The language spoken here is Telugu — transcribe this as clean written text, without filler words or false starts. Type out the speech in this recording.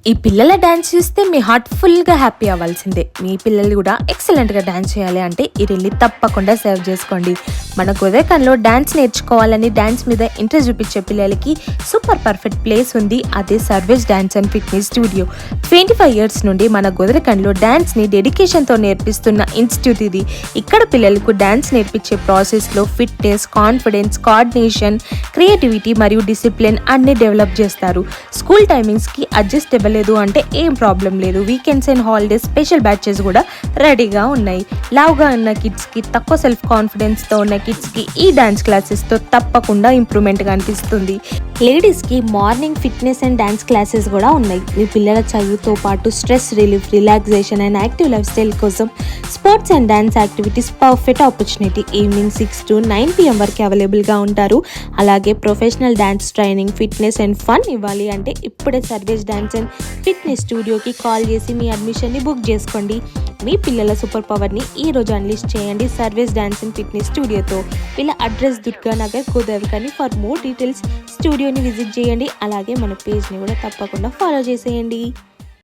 ఈ పిల్లల డాన్స్ చూస్తే మీ హార్ట్ ఫుల్గా హ్యాపీ అవ్వాల్సిందే. మీ పిల్లలు కూడా ఎక్సలెంట్గా డాన్స్ చేయాలి అంటే ఈ రెండి తప్పకుండా సేవ్ చేసుకోండి. మన గోదకంలో డాన్స్ నేర్చుకోవాలని డాన్స్ మీద ఇంట్రెస్ట్ చూపించే పిల్లలకి సూపర్ పర్ఫెక్ట్ ప్లేస్ ఉంది. అదే సర్వేజ్ dance and fitness studio. 25 years నుండి మన గోదకంలో డాన్స్ని డెడికేషన్తో నేర్పిస్తున్న ఇన్స్టిట్యూట్ ఇది. ఇక్కడ పిల్లలకు డాన్స్ నేర్పించే ప్రాసెస్లో ఫిట్నెస్, కాన్ఫిడెన్స్, కోఆర్డినేషన్, క్రియేటివిటీ మరియు డిసిప్లిన్ అన్ని డెవలప్ చేస్తారు. స్కూల్ టైమింగ్స్కి అడ్జస్ట్ లేదు అంటే ఏం ప్రాబ్లం లేదు. Weekends and holidays special batches కూడా రెడీగా ఉన్నాయి. లావుగా ఉన్న కిడ్స్కి, తక్కువ సెల్ఫ్ కాన్ఫిడెన్స్తో ఉన్న కిడ్స్కి ఈ డాన్స్ క్లాసెస్తో తప్పకుండా ఇంప్రూవ్మెంట్గా అనిపిస్తుంది. లేడీస్కి morning fitness and dance classes కూడా ఉన్నాయి. మీ పిల్లల చదువుతో పాటు stress relief, relaxation and active life style కోసం sports and dance activities perfect opportunity. Evening 6 to 9 PM వరకు అవైలబుల్గా ఉంటారు. అలాగే professional dance training, fitness and fun ఇవ్వాలి అంటే ఇప్పుడే సర్వేజ్ డాన్స్ అండ్ ఫిట్నెస్ స్టూడియోకి కాల్ చేసి మీ అడ్మిషన్ని బుక్ చేసుకోండి. మీ పిల్లల సూపర్ పవర్ని ఈరోజు అన్లిస్ట్ చేయండి సర్వేజ్ డాన్స్ అండ్ ఫిట్నెస్ స్టూడియోతో. వీళ్ళ address Durganagar, Godavarikhani. For more details స్టూడియోని విజిట్ చేయండి. అలాగే మన పేజ్ని కూడా తప్పకుండా ఫాలో చేసేయండి.